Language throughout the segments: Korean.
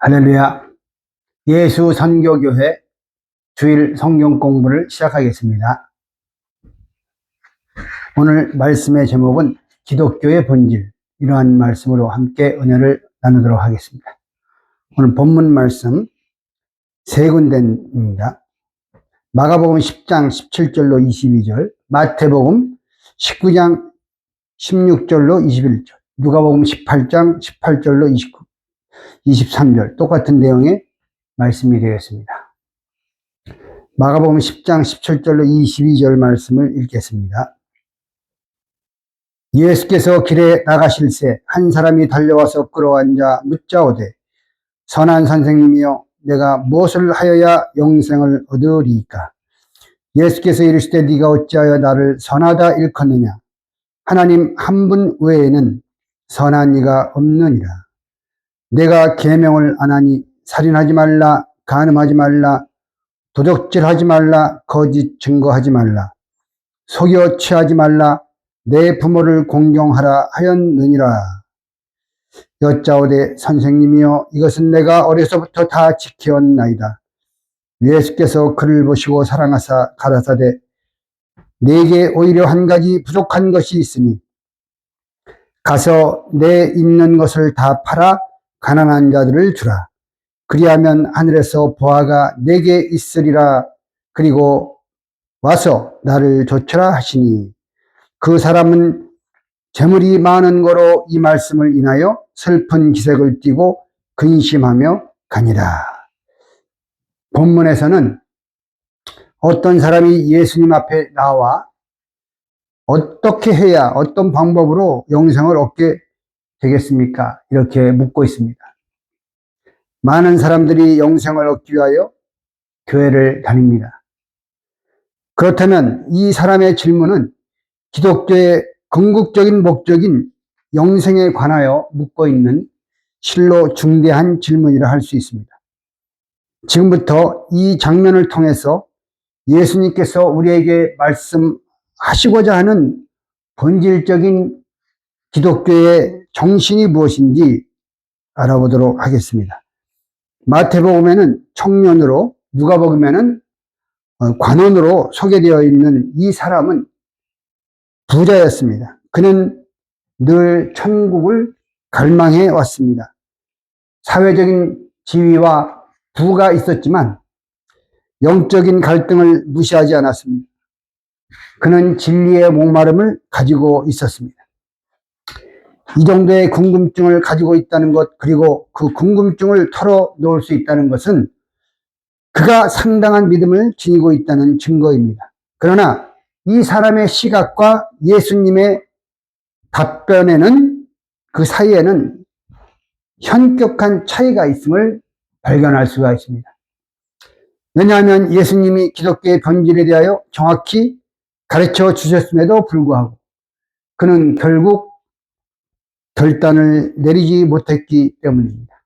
할렐루야. 예수 선교교회 주일 성경 공부를 시작하겠습니다. 오늘 말씀의 제목은 기독교의 본질, 이러한 말씀으로 함께 은혜를 나누도록 하겠습니다. 오늘 본문 말씀 세 군데입니다. 마가복음 10장 17절로 22절, 마태복음 19장 16절로 21절, 누가복음 18장 18절로 23절, 똑같은 내용의 말씀이 되겠습니다. 마가복음 10장 17절로 22절 말씀을 읽겠습니다. 예수께서 길에 나가실새 한 사람이 달려와서 끌어앉아 묻자오되, 선한 선생님이여, 내가 무엇을 하여야 영생을 얻으리이까? 예수께서 이르시되, 네가 어찌하여 나를 선하다 일컫느냐? 하나님 한 분 외에는 선한 이가 없느니라. 내가 계명을 안 하니 살인하지 말라, 간음하지 말라, 도적질하지 말라, 거짓 증거하지 말라, 속여 취하지 말라, 내 부모를 공경하라 하였느니라. 여짜오되, 선생님이여, 이것은 내가 어려서부터 다 지켰나이다. 예수께서 그를 보시고 사랑하사 가라사대, 내게 오히려 한 가지 부족한 것이 있으니 가서 내 있는 것을 다 팔아 가난한 자들을 주라. 그리하면 하늘에서 보화가 내게 있으리라. 그리고 와서 나를 좇으라 하시니, 그 사람은 재물이 많은 거로 이 말씀을 인하여 슬픈 기색을 띠고 근심하며 가니라. 본문에서는 어떤 사람이 예수님 앞에 나와 어떻게 해야, 어떤 방법으로 영생을 얻게 되겠습니까? 이렇게 묻고 있습니다. 많은 사람들이 영생을 얻기 위하여 교회를 다닙니다. 그렇다면 이 사람의 질문은 기독교의 궁극적인 목적인 영생에 관하여 묻고 있는 실로 중대한 질문이라 할 수 있습니다. 지금부터 이 장면을 통해서 예수님께서 우리에게 말씀하시고자 하는 본질적인 기독교의 정신이 무엇인지 알아보도록 하겠습니다. 마태복음에는 청년으로, 누가복음에는 관원으로 소개되어 있는 이 사람은 부자였습니다. 그는 늘 천국을 갈망해 왔습니다. 사회적인 지위와 부가 있었지만 영적인 갈등을 무시하지 않았습니다. 그는 진리의 목마름을 가지고 있었습니다. 이 정도의 궁금증을 가지고 있다는 것, 그리고 그 궁금증을 털어놓을 수 있다는 것은 그가 상당한 믿음을 지니고 있다는 증거입니다. 그러나 이 사람의 시각과 예수님의 답변에는, 그 사이에는 현격한 차이가 있음을 발견할 수가 있습니다. 왜냐하면 예수님이 기독교의 본질에 대하여 정확히 가르쳐 주셨음에도 불구하고 그는 결국 결단을 내리지 못했기 때문입니다.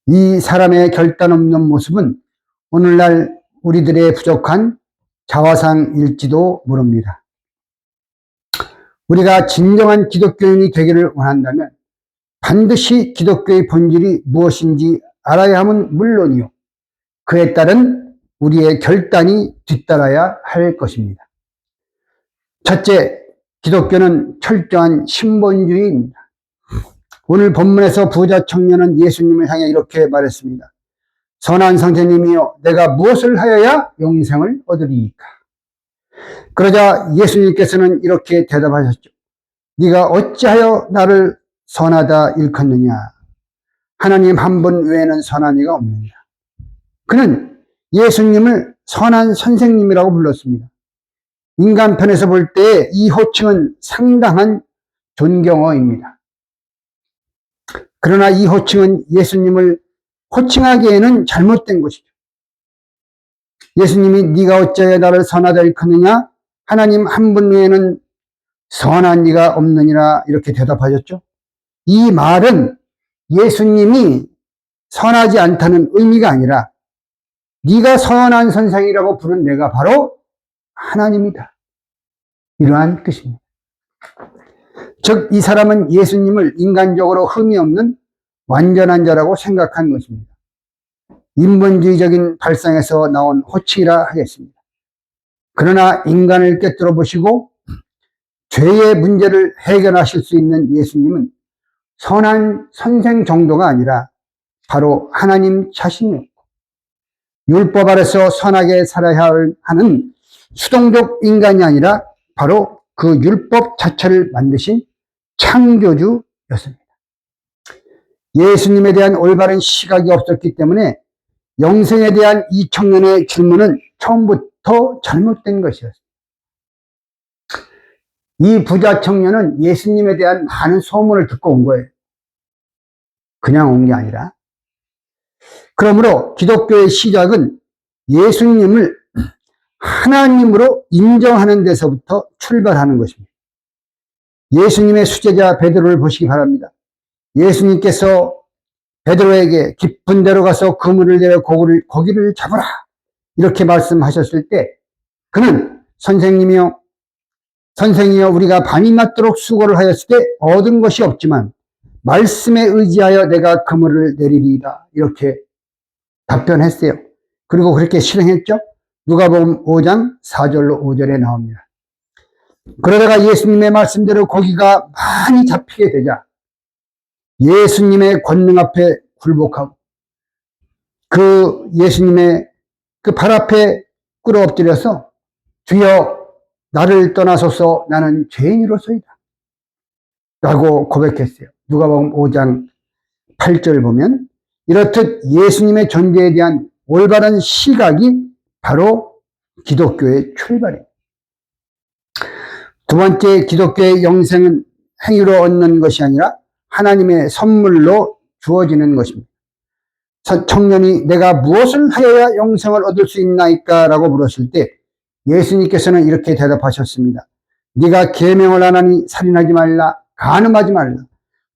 이 사람의 결단 없는 모습은 오늘날 우리들의 부족한 자화상일지도 모릅니다. 우리가 진정한 기독교인이 되기를 원한다면 반드시 기독교의 본질이 무엇인지 알아야 함은 물론이요, 그에 따른 우리의 결단이 뒤따라야 할 것입니다. 첫째, 기독교는 철저한 신본주의입니다. 오늘 본문에서 부자 청년은 예수님을 향해 이렇게 말했습니다. 선한 선생님이여, 내가 무엇을 하여야 영생을 얻으리이까? 그러자 예수님께서는 이렇게 대답하셨죠. 네가 어찌하여 나를 선하다 일컫느냐? 하나님 한 분 외에는 선한 이가 없느냐? 그는 예수님을 선한 선생님이라고 불렀습니다. 인간편에서 볼 때 이 호칭은 상당한 존경어입니다. 그러나 이 호칭은 예수님을 호칭하기에는 잘못된 것이죠. 예수님이 네가 어찌하여 나를 선하다 일컫느냐? 하나님 한 분 외에는 선한 이가 없느니라, 이렇게 대답하셨죠. 이 말은 예수님이 선하지 않다는 의미가 아니라 네가 선한 선생이라고 부른 내가 바로 하나님이다, 이러한 뜻입니다. 즉 이 사람은 예수님을 인간적으로 흠이 없는 완전한 자라고 생각한 것입니다. 인본주의적인 발상에서 나온 호칭이라 하겠습니다. 그러나 인간을 꿰뚫어 보시고 죄의 문제를 해결하실 수 있는 예수님은 선한 선생 정도가 아니라 바로 하나님 자신이었고, 율법 아래서 선하게 살아야 하는 수동적 인간이 아니라 바로 그 율법 자체를 만드신 창조주였습니다. 예수님에 대한 올바른 시각이 없었기 때문에 영생에 대한 이 청년의 질문은 처음부터 잘못된 것이었습니다. 이 부자 청년은 예수님에 대한 많은 소문을 듣고 온 거예요. 그냥 온 게 아니라. 그러므로 기독교의 시작은 예수님을 하나님으로 인정하는 데서부터 출발하는 것입니다. 예수님의 수제자 베드로를 보시기 바랍니다. 예수님께서 베드로에게 깊은 데로 가서 그물을 내려 고기를 잡으라 이렇게 말씀하셨을 때 그는 선생이여 우리가 밤이 맞도록 수고를 하였을 때 얻은 것이 없지만 말씀에 의지하여 내가 그물을 내리리이다 이렇게 답변했어요. 그리고 그렇게 실행했죠. 누가복음 5장 4절로 5절에 나옵니다. 그러다가 예수님의 말씀대로 고기가 많이 잡히게 되자 예수님의 권능 앞에 굴복하고 그 예수님의 그 발 앞에 꿇어 엎드려서 주여 나를 떠나소서 나는 죄인으로서이다 라고 고백했어요. 누가복음 5장 8절 보면 이렇듯 예수님의 존재에 대한 올바른 시각이 바로 기독교의 출발이에요. 두 번째, 기독교의 영생은 행위로 얻는 것이 아니라 하나님의 선물로 주어지는 것입니다. 청년이 내가 무엇을 하여야 영생을 얻을 수 있나이까? 라고 물었을 때 예수님께서는 이렇게 대답하셨습니다. 네가 계명을 안 하니 살인하지 말라, 간음하지 말라,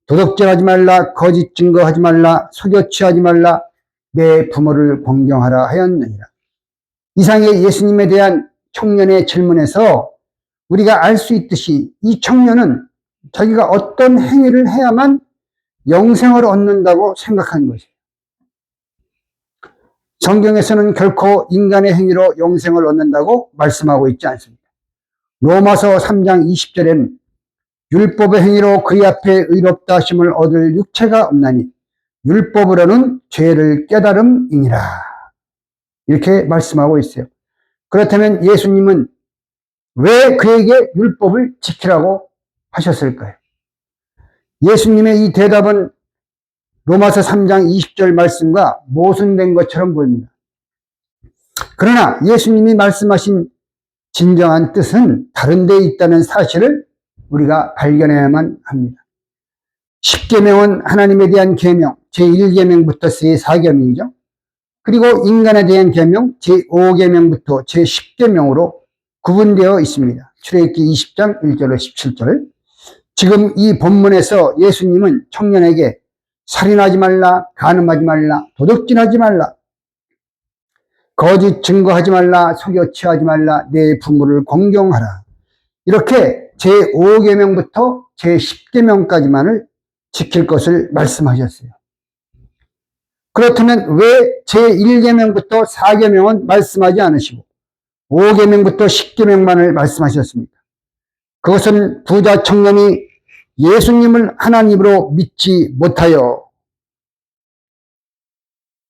도덕질하지 말라, 거짓 증거하지 말라, 속여 취하지 말라, 내 부모를 공경하라 하였느니라. 이상의 예수님에 대한 청년의 질문에서 우리가 알 수 있듯이 이 청년은 자기가 어떤 행위를 해야만 영생을 얻는다고 생각한 것이에요. 성경에서는 결코 인간의 행위로 영생을 얻는다고 말씀하고 있지 않습니다. 로마서 3장 20절에는 율법의 행위로 그의 앞에 의롭다 하심을 얻을 육체가 없나니 율법으로는 죄를 깨달음이니라 이렇게 말씀하고 있어요. 그렇다면 예수님은 왜 그에게 율법을 지키라고 하셨을까요? 예수님의 이 대답은 로마서 3장 20절 말씀과 모순된 것처럼 보입니다. 그러나 예수님이 말씀하신 진정한 뜻은 다른 데 있다는 사실을 우리가 발견해야만 합니다. 10계명은 하나님에 대한 계명, 제1계명부터 제4계명이죠. 그리고 인간에 대한 계명, 제5계명부터 제10계명으로 구분되어 있습니다. 출애굽기 20장 1절로 17절. 지금 이 본문에서 예수님은 청년에게 살인하지 말라, 간음하지 말라, 도둑질하지 말라, 거짓 증거하지 말라, 속여 취하지 말라, 내 부모를 공경하라. 이렇게 제5계명부터 제10계명까지만을 지킬 것을 말씀하셨어요. 그렇다면 왜 제1계명부터 4계명은 말씀하지 않으시고 5계명부터 10계명만을 말씀하셨습니까? 그것은 부자 청년이 예수님을 하나님으로 믿지 못하여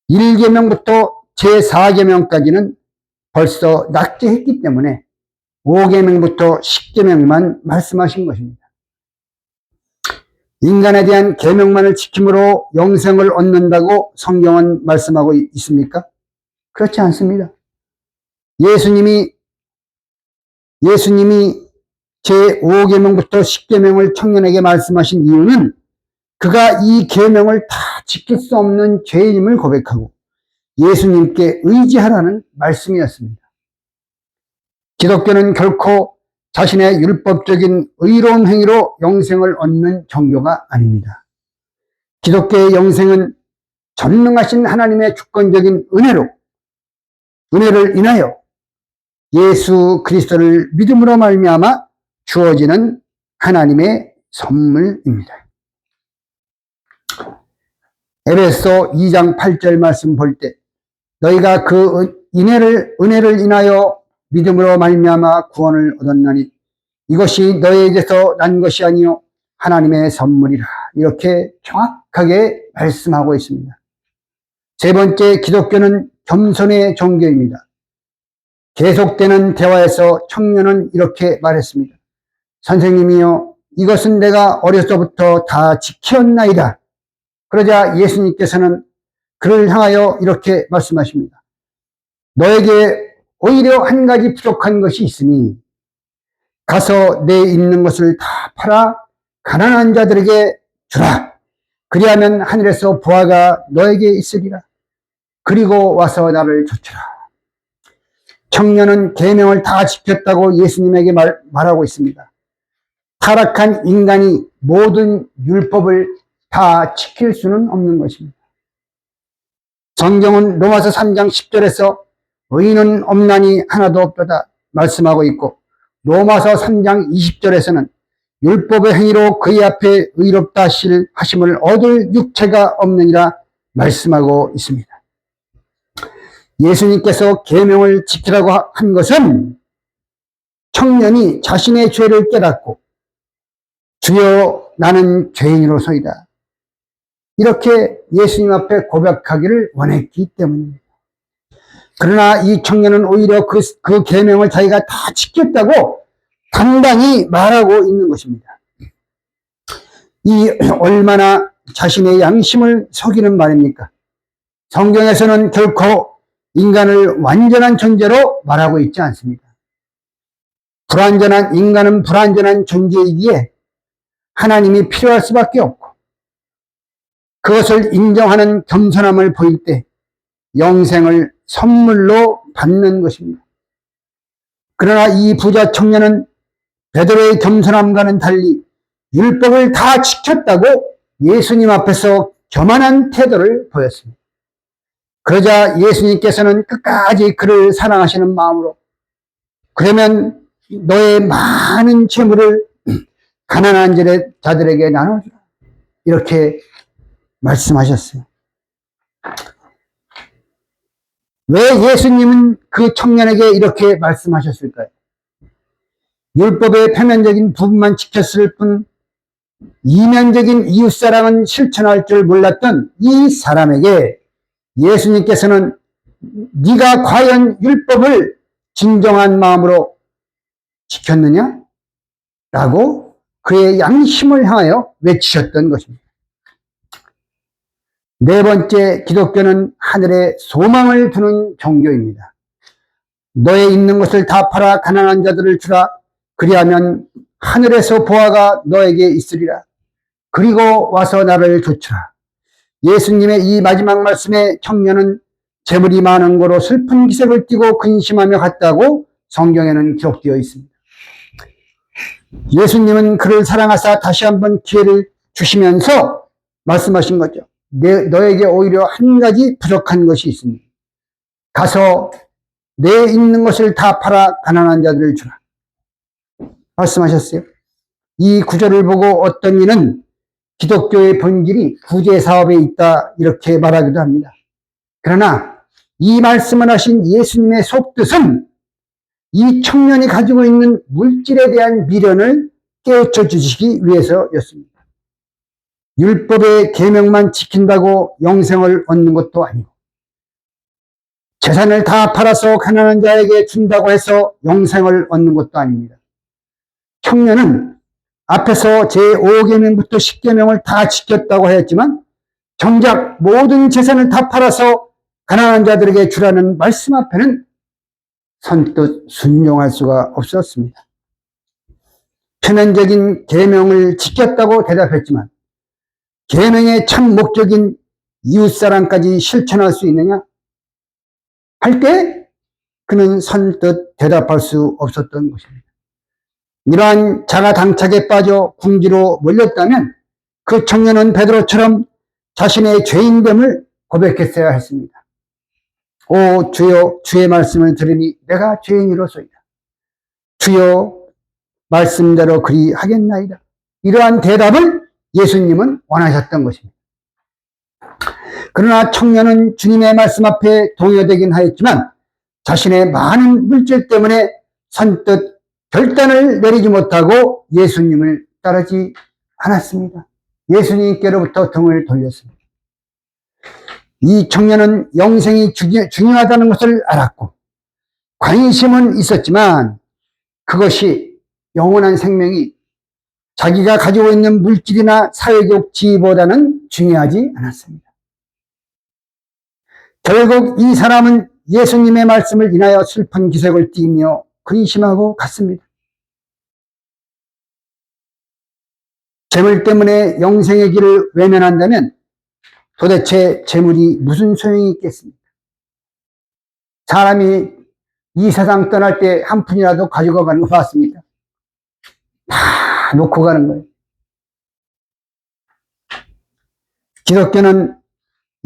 1계명부터 제4계명까지는 벌써 낙제했기 때문에 5계명부터 10계명만 말씀하신 것입니다. 인간에 대한 계명만을 지킴으로 영생을 얻는다고 성경은 말씀하고 있습니까? 그렇지 않습니다. 예수님이 제5계명부터 10계명을 청년에게 말씀하신 이유는 그가 이 계명을 다 지킬 수 없는 죄인임을 고백하고 예수님께 의지하라는 말씀이었습니다. 기독교는 결코 자신의 율법적인 의로운 행위로 영생을 얻는 종교가 아닙니다. 기독교의 영생은 전능하신 하나님의 주권적인 은혜를 인하여 예수 그리스도를 믿음으로 말미암아 주어지는 하나님의 선물입니다. 에베소 2장 8절 말씀 볼 때 너희가 그 은혜를 인하여 믿음으로 말미암아 구원을 얻었나니 이것이 너희에게서 난 것이 아니요 하나님의 선물이라. 이렇게 정확하게 말씀하고 있습니다. 세 번째, 기독교는 겸손의 종교입니다. 계속되는 대화에서 청년은 이렇게 말했습니다. 선생님이요, 이것은 내가 어려서부터 다 지켰나이다. 그러자 예수님께서는 그를 향하여 이렇게 말씀하십니다. 너에게 오히려 한 가지 부족한 것이 있으니 가서 내 있는 것을 다 팔아 가난한 자들에게 주라. 그리하면 하늘에서 보화가 너에게 있으리라. 그리고 와서 나를 좇으라. 청년은 계명을 다 지켰다고 예수님에게 말하고 있습니다. 타락한 인간이 모든 율법을 다 지킬 수는 없는 것입니다. 성경은 로마서 3장 10절에서 의인은 없나니 하나도 없도다 말씀하고 있고, 로마서 3장 20절에서는 율법의 행위로 그의 앞에 의롭다 하심을 얻을 육체가 없느니라 말씀하고 있습니다. 예수님께서 계명을 지키라고 한 것은 청년이 자신의 죄를 깨닫고 주여 나는 죄인으로서이다 이렇게 예수님 앞에 고백하기를 원했기 때문입니다. 그러나 이 청년은 오히려 그 계명을 자기가 다 지켰다고 당당히 말하고 있는 것입니다. 이 얼마나 자신의 양심을 속이는 말입니까? 성경에서는 결코 인간을 완전한 존재로 말하고 있지 않습니다. 인간은 불완전한 존재이기에 하나님이 필요할 수밖에 없고, 그것을 인정하는 겸손함을 보일 때 영생을 선물로 받는 것입니다. 그러나 이 부자 청년은 베드로의 겸손함과는 달리 율법을 다 지켰다고 예수님 앞에서 교만한 태도를 보였습니다. 그러자 예수님께서는 끝까지 그를 사랑하시는 마음으로 그러면 너의 많은 재물을 가난한 자들에게 나눠주라 이렇게 말씀하셨어요. 왜 예수님은 그 청년에게 이렇게 말씀하셨을까요? 율법의 표면적인 부분만 지켰을 뿐 이면적인 이웃사랑은 실천할 줄 몰랐던 이 사람에게 예수님께서는 네가 과연 율법을 진정한 마음으로 지켰느냐? 라고 그의 양심을 향하여 외치셨던 것입니다. 네 번째, 기독교는 하늘에 소망을 두는 종교입니다. 너의 있는 것을 다 팔아 가난한 자들을 주라. 그리하면 하늘에서 보화가 너에게 있으리라. 그리고 와서 나를 좇으라. 예수님의 이 마지막 말씀에 청년은 재물이 많은 거로 슬픈 기색을 띠고 근심하며 갔다고 성경에는 기록되어 있습니다. 예수님은 그를 사랑하사 다시 한번 기회를 주시면서 말씀하신 거죠. 너에게 오히려 한 가지 부족한 것이 있습니다. 가서 내 있는 것을 다 팔아 가난한 자들을 주라. 말씀하셨어요. 이 구절을 보고 어떤 이는 기독교의 본질이 구제 사업에 있다 이렇게 말하기도 합니다. 그러나 이 말씀을 하신 예수님의 속뜻은 이 청년이 가지고 있는 물질에 대한 미련을 깨우쳐 주시기 위해서였습니다. 율법의 계명만 지킨다고 영생을 얻는 것도 아니고, 재산을 다 팔아서 가난한 자에게 준다고 해서 영생을 얻는 것도 아닙니다. 청년은 앞에서 제5계명부터 10계명을 다 지켰다고 했지만 정작 모든 재산을 다 팔아서 가난한 자들에게 주라는 말씀 앞에는 선뜻 순종할 수가 없었습니다. 표면적인 계명을 지켰다고 대답했지만 계명의 참 목적인 이웃사랑까지 실천할 수 있느냐? 할 때 그는 선뜻 대답할 수 없었던 것입니다. 이러한 자가당착에 빠져 궁지로 몰렸다면 그 청년은 베드로처럼 자신의 죄인됨을 고백했어야 했습니다. 오 주여, 주의 말씀을 들으니 내가 죄인이로소이다. 주여, 말씀대로 그리하겠나이다. 이러한 대답을 예수님은 원하셨던 것입니다. 그러나 청년은 주님의 말씀 앞에 동요되긴 하였지만 자신의 많은 물질 때문에 선뜻 결단을 내리지 못하고 예수님을 따르지 않았습니다. 예수님께로부터 등을 돌렸습니다. 이 청년은 영생이 중요하다는 것을 알았고 관심은 있었지만 그것이 영원한 생명이 자기가 가지고 있는 물질이나 사회적 지위보다는 중요하지 않았습니다. 결국 이 사람은 예수님의 말씀을 인하여 슬픈 기색을 띠며 근심하고 갔습니다. 재물 때문에 영생의 길을 외면한다면 도대체 재물이 무슨 소용이 있겠습니까? 사람이 이 세상 떠날 때 한 푼이라도 가지고 가는 거 봤습니까? 다 놓고 가는 거예요. 기독교는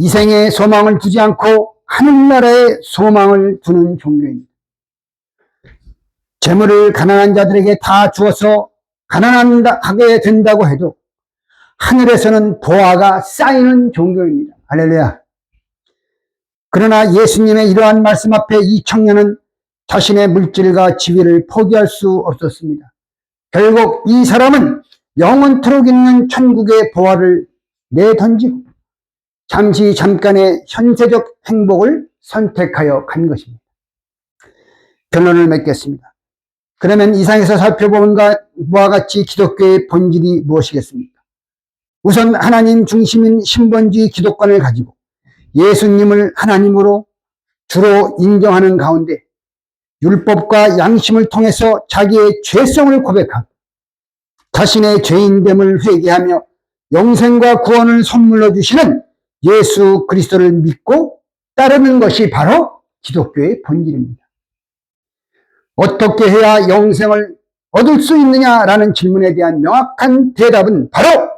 이 생에 소망을 두지 않고 하늘나라에 소망을 두는 종교입니다. 재물을 가난한 자들에게 다 주어서 가난하게 된다고 해도 하늘에서는 보화가 쌓이는 종교입니다. 할렐루야. 그러나 예수님의 이러한 말씀 앞에 이 청년은 자신의 물질과 지위를 포기할 수 없었습니다. 결국 이 사람은 영원토록 있는 천국의 보화를 내던지고 잠깐의 현세적 행복을 선택하여 간 것입니다. 결론을 맺겠습니다. 그러면 이상에서 살펴본 바와 같이 기독교의 본질이 무엇이겠습니까? 우선 하나님 중심인 신본주의 기독관을 가지고 예수님을 하나님으로 주로 인정하는 가운데 율법과 양심을 통해서 자기의 죄성을 고백하고 자신의 죄인됨을 회개하며 영생과 구원을 선물로 주시는 예수 그리스도를 믿고 따르는 것이 바로 기독교의 본질입니다. 어떻게 해야 영생을 얻을 수 있느냐라는 질문에 대한 명확한 대답은 바로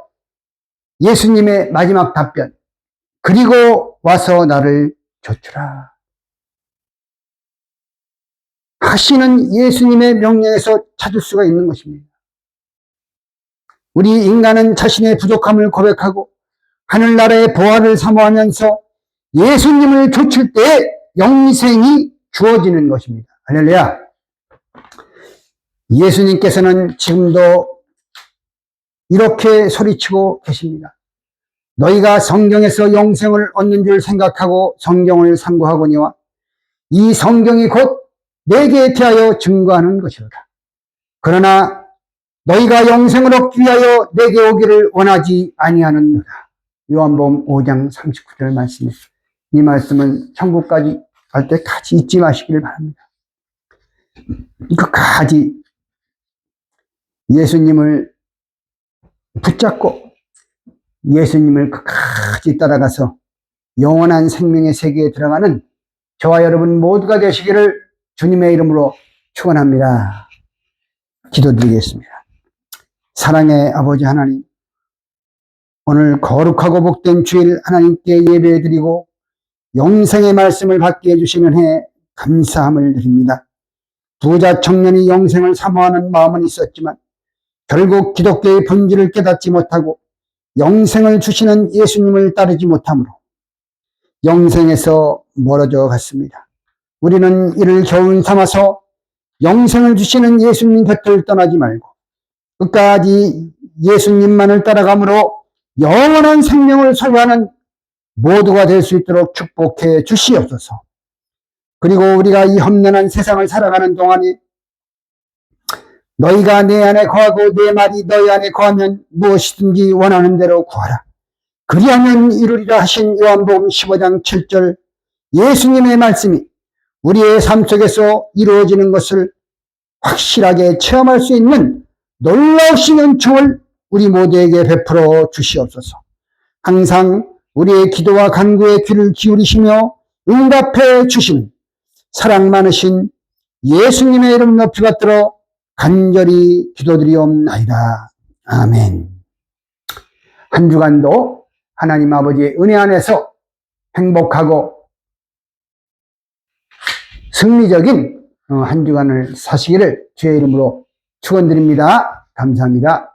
예수님의 마지막 답변, 그리고 와서 나를 좇으라 하시는 예수님의 명령에서 찾을 수가 있는 것입니다. 우리 인간은 자신의 부족함을 고백하고 하늘나라의 보화를 사모하면서 예수님을 좇을 때에 영생이 주어지는 것입니다. 할렐루야. 예수님께서는 지금도 이렇게 소리치고 계십니다. 너희가 성경에서 영생을 얻는 줄 생각하고 성경을 상고하거니와 이 성경이 곧 내게 대하여 증거하는 것이로다. 그러나 너희가 영생을 얻기 위하여 내게 오기를 원하지 아니하는도다. 요한복음 5장 39절 말씀입니다. 이 말씀은 천국까지 갈 때까지 잊지 마시기를 바랍니다. 끝까지 예수님을 붙잡고 예수님을 끝까지 따라가서 영원한 생명의 세계에 들어가는 저와 여러분 모두가 되시기를 주님의 이름으로 축원합니다. 기도드리겠습니다. 사랑의 아버지 하나님, 오늘 거룩하고 복된 주일 하나님께 예배드리고 영생의 말씀을 받게 해주신 은혜에 감사함을 드립니다. 부자 청년이 영생을 사모하는 마음은 있었지만 결국 기독교의 본질을 깨닫지 못하고 영생을 주시는 예수님을 따르지 못함으로 영생에서 멀어져 갔습니다. 우리는 이를 교훈 삼아서 영생을 주시는 예수님 곁을 떠나지 말고 끝까지 예수님만을 따라감으로 영원한 생명을 소유하는 모두가 될 수 있도록 축복해 주시옵소서. 그리고 우리가 이 험난한 세상을 살아가는 동안에 너희가 내 안에 거하고 내 말이 너희 안에 거하면 무엇이든지 원하는 대로 구하라. 그리하면 이루리라 하신 요한복음 15장 7절 예수님의 말씀이 우리의 삶 속에서 이루어지는 것을 확실하게 체험할 수 있는 놀라우신 은총을 우리 모두에게 베풀어 주시옵소서. 항상 우리의 기도와 간구에 귀를 기울이시며 응답해 주시는 사랑 많으신 예수님의 이름 높이 받들어 간절히 기도드리옵나이다. 아멘. 한 주간도 하나님 아버지의 은혜 안에서 행복하고 승리적인 한 주간을 사시기를 주의 이름으로 축원드립니다. 감사합니다.